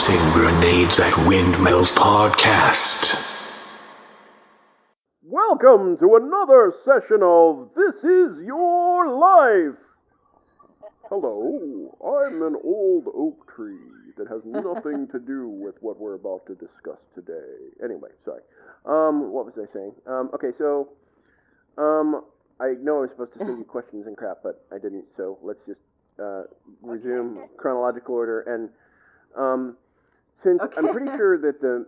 Tossing Grenades at Windmills podcast. Welcome to another session of This Is Your Life. Hello, I'm an old oak tree that has nothing to do with what we're about to discuss today. Anyway, sorry. What was I saying? I know I was supposed to send you questions and crap, but I didn't, so let's just resume chronological order. And since I'm pretty sure that the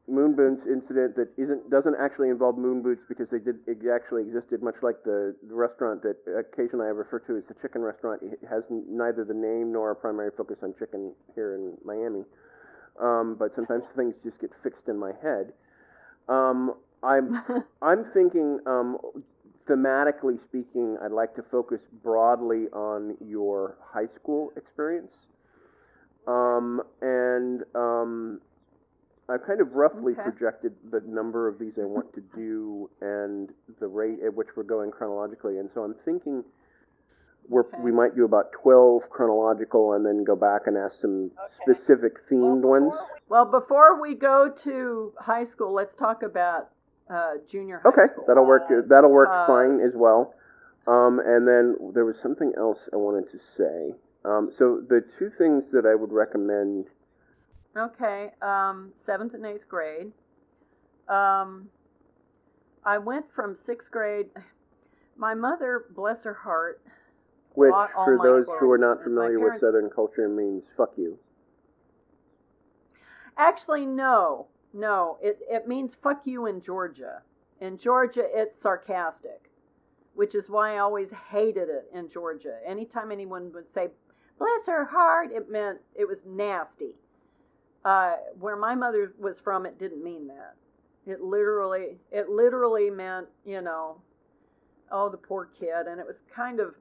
moon boots incident that doesn't actually involve moon boots because it actually existed, much like the restaurant that occasionally I refer to as the chicken restaurant. It has neither the name nor a primary focus on chicken here in Miami, but sometimes things just get fixed in my head. I'm thinking, thematically speaking, I'd like to focus broadly on your high school experience, I've kind of roughly projected the number of these I want to do and the rate at which we're going chronologically. And so I'm thinking we might do about 12 chronological and then go back and ask some specific themed ones. Well, before we go to high school, let's talk about junior high school. Okay, that'll work fine as well. And then there was something else I wanted to say. So the two things that I would recommend. Okay, 7th and 8th grade. I went from 6th grade. My mother, bless her heart, which, bought for all those my who are not clothes, familiar with Southern culture, means fuck you. Actually, no. It means fuck you in Georgia. In Georgia, it's sarcastic, which is why I always hated it in Georgia. Anytime anyone would say, bless her heart, it meant it was nasty. Where my mother was from, it didn't mean that. It literally meant, oh, the poor kid. And it was kind of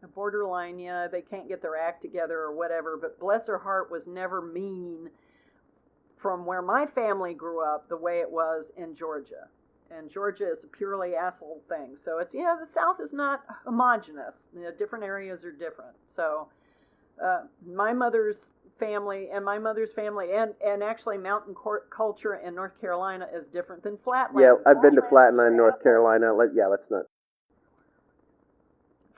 a borderline, they can't get their act together or whatever. But bless her heart was never mean from where my family grew up the way it was in Georgia. And Georgia is a purely asshole thing. So it's, the South is not homogenous. Different areas are different. So my mother's family and actually mountain culture in North Carolina is different than Flatland. Yeah, I've been to Flatland, North Carolina. Let's not.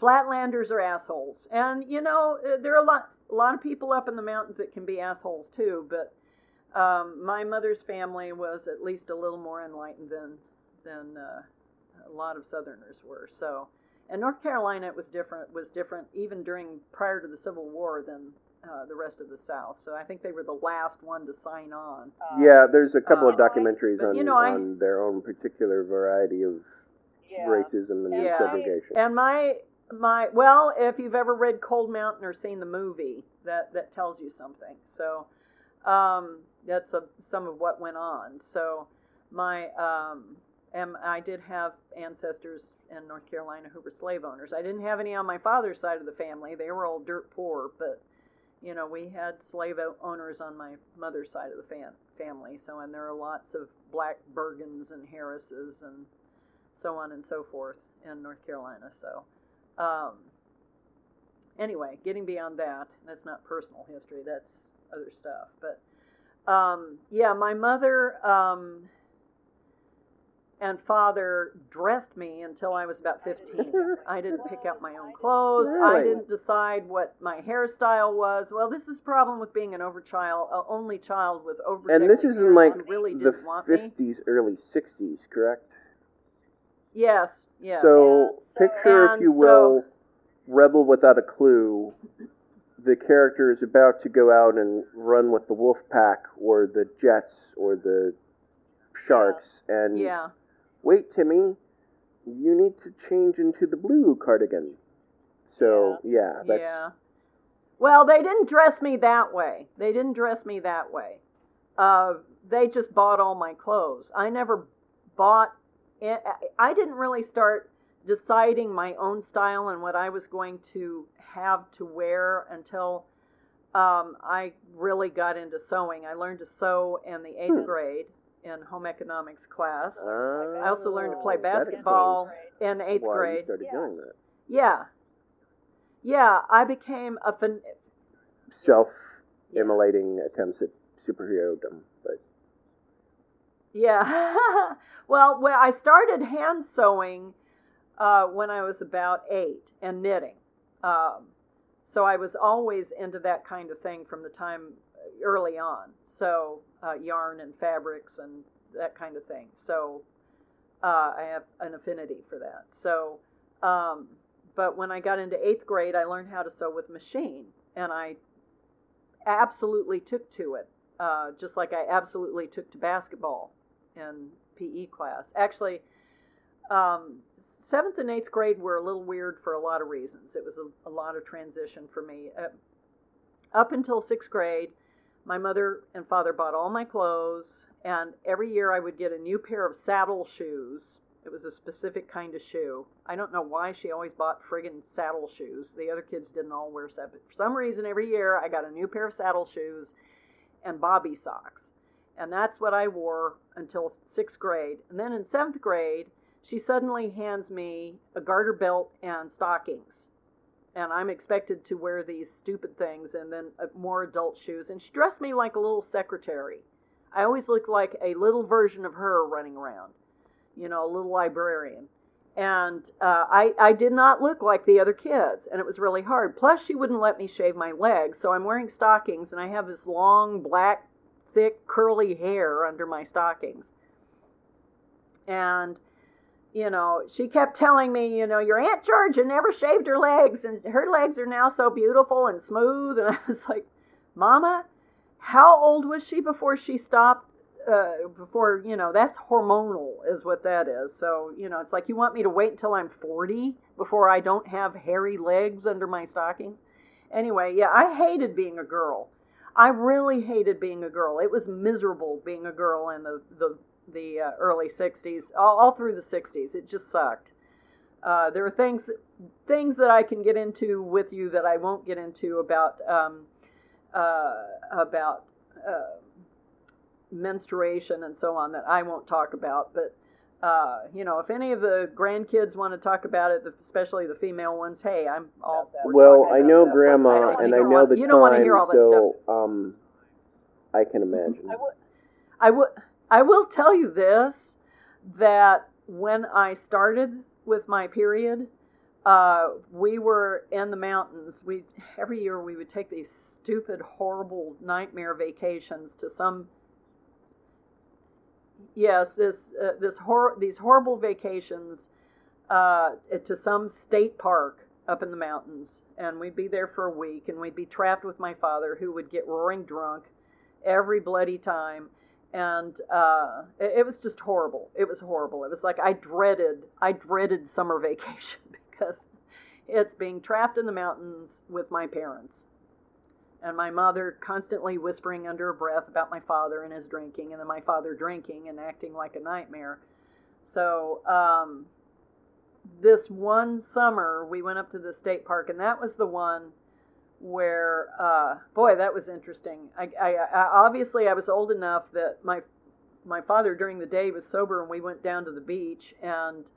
Flatlanders are assholes. And, there are a lot of people up in the mountains that can be assholes too, but my mother's family was at least a little more enlightened than a lot of Southerners were. So, and North Carolina was different even prior to the Civil War than the rest of the South. So I think they were the last one to sign on. Yeah, there's a couple of documentaries on their own particular variety of racism and segregation. And well, if you've ever read Cold Mountain or seen the movie, that tells you something. So that's some of what went on. So I did have ancestors in North Carolina who were slave owners. I didn't have any on my father's side of the family. They were all dirt poor, but we had slave owners on my mother's side of the family. So, and there are lots of Black Bergens and Harrises and so on and so forth in North Carolina. So, anyway, getting beyond that's not personal history. That's other stuff. But, my mother and father dressed me until I was about 15. I didn't pick out my own clothes. Really? I didn't decide what my hairstyle was. Well, this is the problem with being an only child with overprotective And this is in like really the didn't want 50s, me. early 60s, correct? Yes. So, picture, if you will, Rebel Without a Clue. The character is about to go out and run with the wolf pack or the Jets or the Sharks, and wait, Timmy, you need to change into the blue cardigan. So, that's... Well, they didn't dress me that way. They just bought all my clothes. I never bought... I didn't really start deciding my own style and what I was going to have to wear until I really got into sewing. I learned to sew in the 8th grade in home economics class. I also learned to play basketball in 8th grade. You started doing that. Yeah, I became a emulating attempts at superherodom, but yeah. Well, I started hand sewing when I was about 8 and knitting. Um, so I was always into that kind of thing from the time early on. So yarn and fabrics and that kind of thing. So I have an affinity for that. So, but when I got into 8th grade, I learned how to sew with machine, and I absolutely took to it, just like I absolutely took to basketball in PE class. Actually, 7th and 8th grade were a little weird for a lot of reasons. It was a lot of transition for me. Up until 6th grade, my mother and father bought all my clothes, and every year I would get a new pair of saddle shoes. It was a specific kind of shoe. I don't know why she always bought friggin' saddle shoes. The other kids didn't all wear saddle. But for some reason, every year I got a new pair of saddle shoes and bobby socks. And that's what I wore until 6th grade. And then in 7th grade, she suddenly hands me a garter belt and stockings. And I'm expected to wear these stupid things and then more adult shoes. And she dressed me like a little secretary. I always looked like a little version of her running around, you know, a little librarian. And I did not look like the other kids, and it was really hard. Plus, she wouldn't let me shave my legs, so I'm wearing stockings, and I have this long, black, thick, curly hair under my stockings. And, you know, she kept telling me, you know, your Aunt Georgia never shaved her legs, and her legs are now so beautiful and smooth. And I was like, Mama, how old was she before she stopped? Before, you know, that's hormonal is what that is. So, you know, it's like you want me to wait until I'm 40 before I don't have hairy legs under my stockings. Anyway, yeah, I hated being a girl. I really hated being a girl. It was miserable being a girl in the early 60s, all through the 60s. It just sucked. There are things that I can get into with you that I won't get into about menstruation and so on that I won't talk about. But you know, if any of the grandkids want to talk about it, especially the female ones, hey, I'm all for well, talking I about know that. Grandma, and I know the you don't want to hear all time, that stuff. so I can imagine. I will tell you this, that when I started with my period, we were in the mountains. Every year we would take these stupid, horrible nightmare vacations to some. Yes, these horrible vacations to some state park up in the mountains, and we'd be there for a week, and we'd be trapped with my father, who would get roaring drunk every bloody time. And it was just horrible. It was horrible. It was like I dreaded summer vacation because it's being trapped in the mountains with my parents. And my mother constantly whispering under her breath about my father and his drinking, and then my father drinking and acting like a nightmare. So this one summer, we went up to the state park, and that was the one where, boy, that was interesting. I obviously I was old enough that my father during the day was sober, and we went down to the beach, and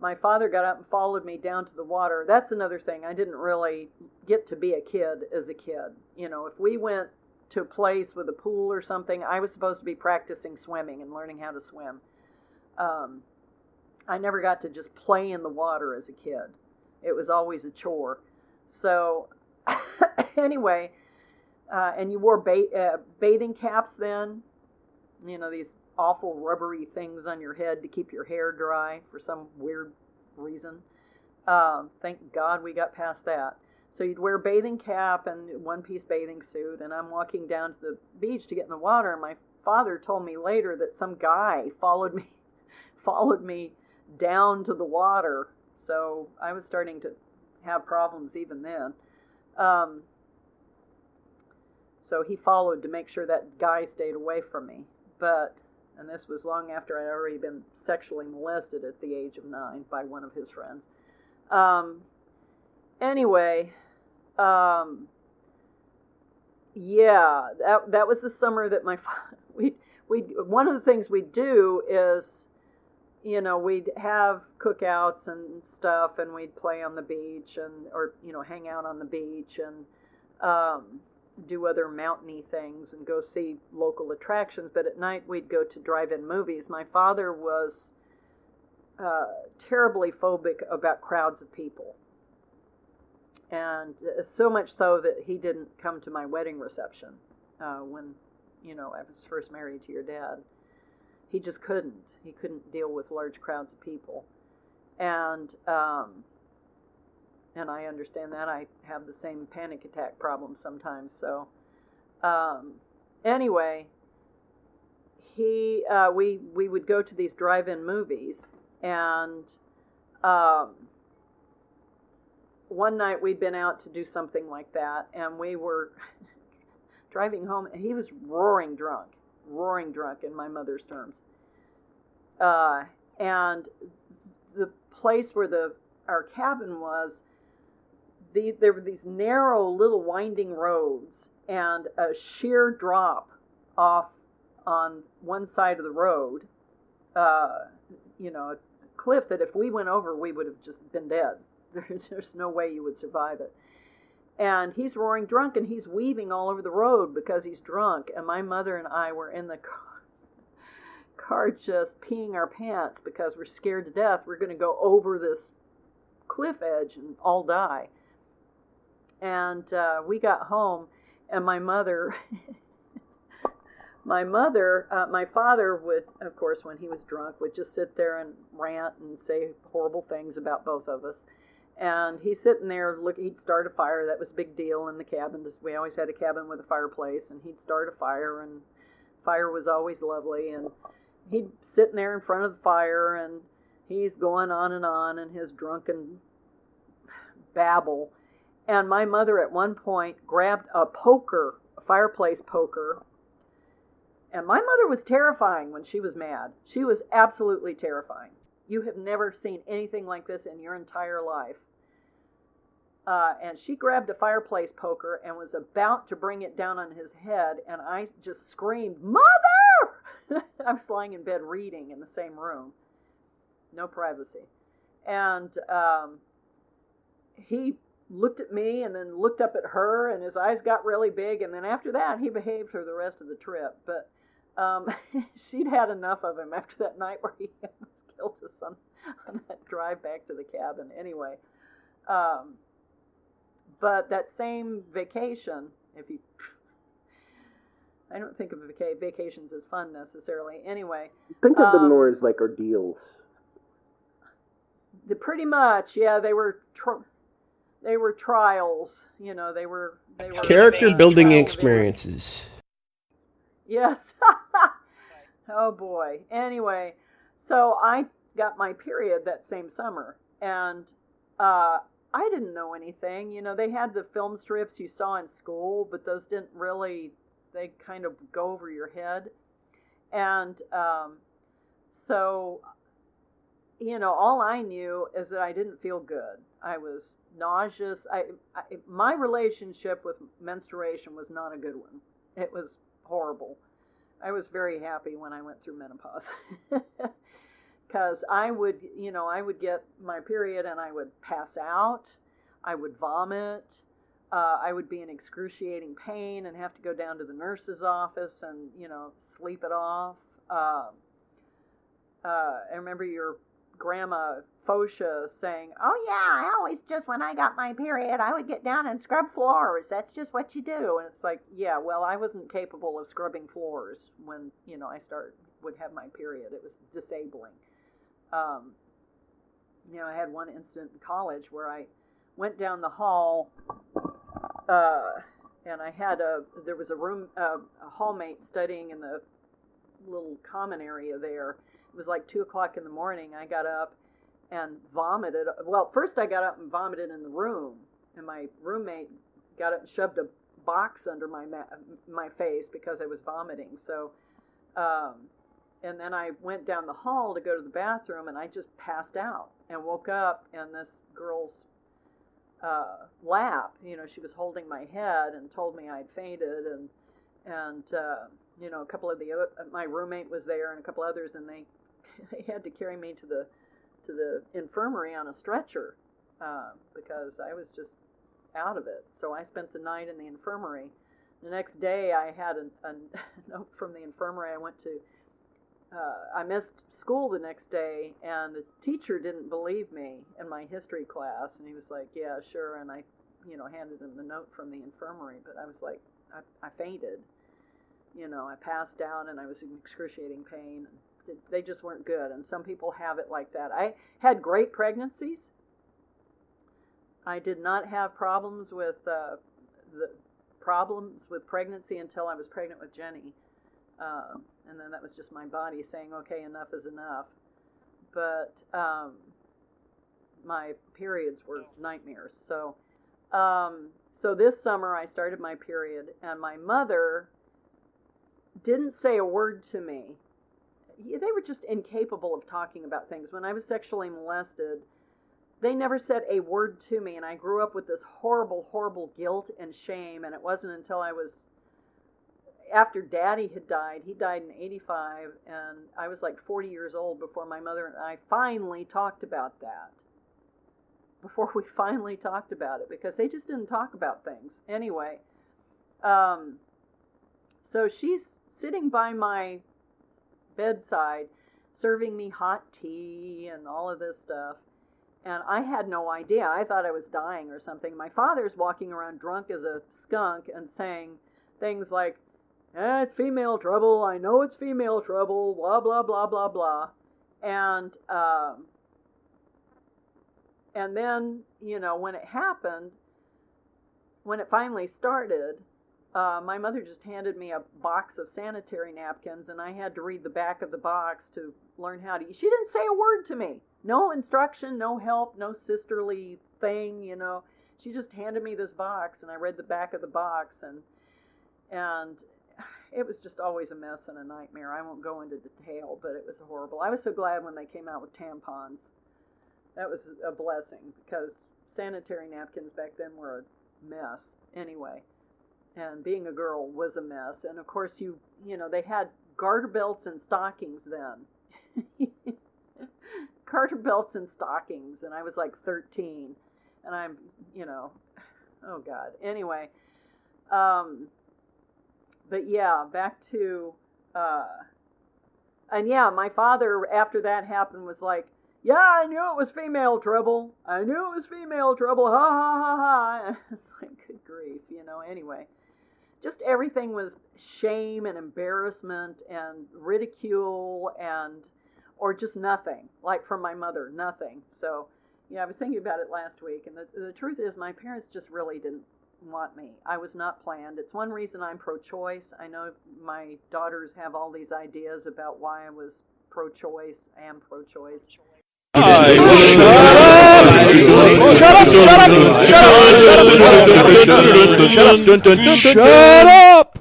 my father got up and followed me down to the water. That's another thing. I didn't really get to be a kid as a kid. You know, if we went to a place with a pool or something, I was supposed to be practicing swimming and learning how to swim. I never got to just play in the water as a kid. It was always a chore. So, anyway, and you wore bathing caps then, you know, these awful rubbery things on your head to keep your hair dry for some weird reason. Thank God we got past that. So you'd wear a bathing cap and one-piece bathing suit, and I'm walking down to the beach to get in the water, and my father told me later that some guy followed me down to the water. So I was starting to have problems even then. So he followed to make sure that guy stayed away from me. And this was long after I'd already been sexually molested at the age of 9 by one of his friends. Anyway, yeah, that was the summer that we one of the things we'd do is, you know, we'd have cookouts and stuff, and we'd play on the beach or, you know, hang out on the beach. And do other mountainy things and go see local attractions. But at night we'd go to drive-in movies. My father was terribly phobic about crowds of people. And so much so that he didn't come to my wedding reception when, I was first married to your dad. He just couldn't. He couldn't deal with large crowds of people. And I understand that. I have the same panic attack problem sometimes. So anyway, we would go to these drive-in movies, and one night we'd been out to do something like that, and we were driving home, and he was roaring drunk in my mother's terms. And the place where our cabin was, there were these narrow little winding roads and a sheer drop off on one side of the road, a cliff that if we went over, we would have just been dead. There's no way you would survive it. And he's roaring drunk, and he's weaving all over the road because he's drunk. And my mother and I were in the car just peeing our pants because we're scared to death. We're going to go over this cliff edge and all die. And we got home, and my father would, of course, when he was drunk, would just sit there and rant and say horrible things about both of us. And he's sitting there, he'd start a fire. That was a big deal in the cabin. We always had a cabin with a fireplace, and he'd start a fire, and fire was always lovely. And he'd sitting there in front of the fire, and he's going on in his drunken babble. And my mother at one point grabbed a fireplace poker. And my mother was terrifying when she was mad. She was absolutely terrifying. You have never seen anything like this in your entire life. And she grabbed a fireplace poker and was about to bring it down on his head, and I just screamed, "Mother!" I was lying in bed reading in the same room. No privacy. And he looked at me and then looked up at her, and his eyes got really big, and then after that he behaved for the rest of the trip. But she'd had enough of him after that night where he almost killed us on that drive back to the cabin. Anyway, but that same vacation, I don't think of vacations as fun necessarily. Anyway, think of them more as like ordeals. Pretty much, yeah. They were trials. They were character building experiences. Yes. Oh boy. Anyway, so I got my period that same summer, and I didn't know anything. They had the film strips you saw in school, but those didn't really, they kind of go over your head. And so, all I knew is that I didn't feel good. I was nauseous. My relationship with menstruation was not a good one. It was horrible. I was very happy when I went through menopause. Because I would get my period and I would pass out, I would vomit, I would be in excruciating pain and have to go down to the nurse's office and, sleep it off. I remember your grandma Fosha saying, "Oh yeah, I always just when I got my period, I would get down and scrub floors. That's just what you do." And it's like, yeah, well, I wasn't capable of scrubbing floors when, I would have my period. It was disabling. I had one incident in college where I went down the hall, and there was a hallmate studying in the little common area there. It was like 2:00 in the morning. I got up and vomited. Well, first I got up and vomited in the room, and my roommate got up and shoved a box under my face because I was vomiting. So, and then I went down the hall to go to the bathroom, and I just passed out and woke up in this girl's lap. She was holding my head and told me I'd fainted, and a couple of my roommate was there and a couple others, and they had to carry me to the infirmary on a stretcher because I was just out of it. So I spent the night in the infirmary. The next day, I had a note from the infirmary. I missed school the next day, and the teacher didn't believe me in my history class, and he was like, "Yeah, sure," and I, handed him the note from the infirmary, but I was like, I fainted. I passed out, and I was in excruciating pain. They just weren't good, and some people have it like that. I had great pregnancies. I did not have problems with the problems with pregnancy until I was pregnant with Jenny. And then that was just my body saying, okay, enough is enough. But my periods were nightmares. So this summer I started my period, and my mother didn't say a word to me. They were just incapable of talking about things. When I was sexually molested, they never said a word to me, and I grew up with this horrible, horrible guilt and shame, and it wasn't until after Daddy had died. He died in 85, and I was like 40 years old before my mother and I finally talked about that. Before we finally talked about it, because they just didn't talk about things. Anyway, so she's sitting by my bedside, serving me hot tea and all of this stuff. And I had no idea. I thought I was dying or something. My father's walking around drunk as a skunk and saying things like, it's female trouble. I know it's female trouble. Blah, blah, blah, blah, blah. And then, when it happened, when it finally started, my mother just handed me a box of sanitary napkins, and I had to read the back of the box to learn how to eat. She didn't say a word to me. No instruction, no help, no sisterly thing, She just handed me this box, and I read the back of the box, and it was just always a mess and a nightmare. I won't go into detail, but it was horrible. I was so glad when they came out with tampons. That was a blessing, because sanitary napkins back then were a mess anyway. And being a girl was a mess. And of course, they had garter belts and stockings then. Garter belts and stockings. And I was like 13. And I'm, oh God. Anyway. But yeah, back to, and yeah, my father, after that happened, was like, yeah, I knew it was female trouble. I knew it was female trouble. Ha, ha, ha, ha. And it's like, good grief, anyway. Just everything was shame and embarrassment and ridicule or just nothing, like from my mother, nothing. So, I was thinking about it last week, and the truth is my parents just really didn't want me. I was not planned. It's one reason I'm pro-choice. I know my daughters have all these ideas about why I was pro-choice. I am pro-choice. Shut up!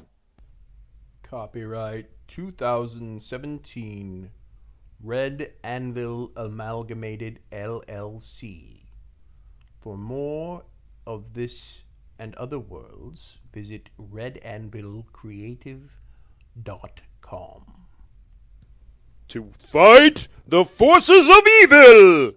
Copyright 2017 Red Anvil Amalgamated LLC. For more of this and other worlds, visit redanvilcreative.com. To fight the forces of evil!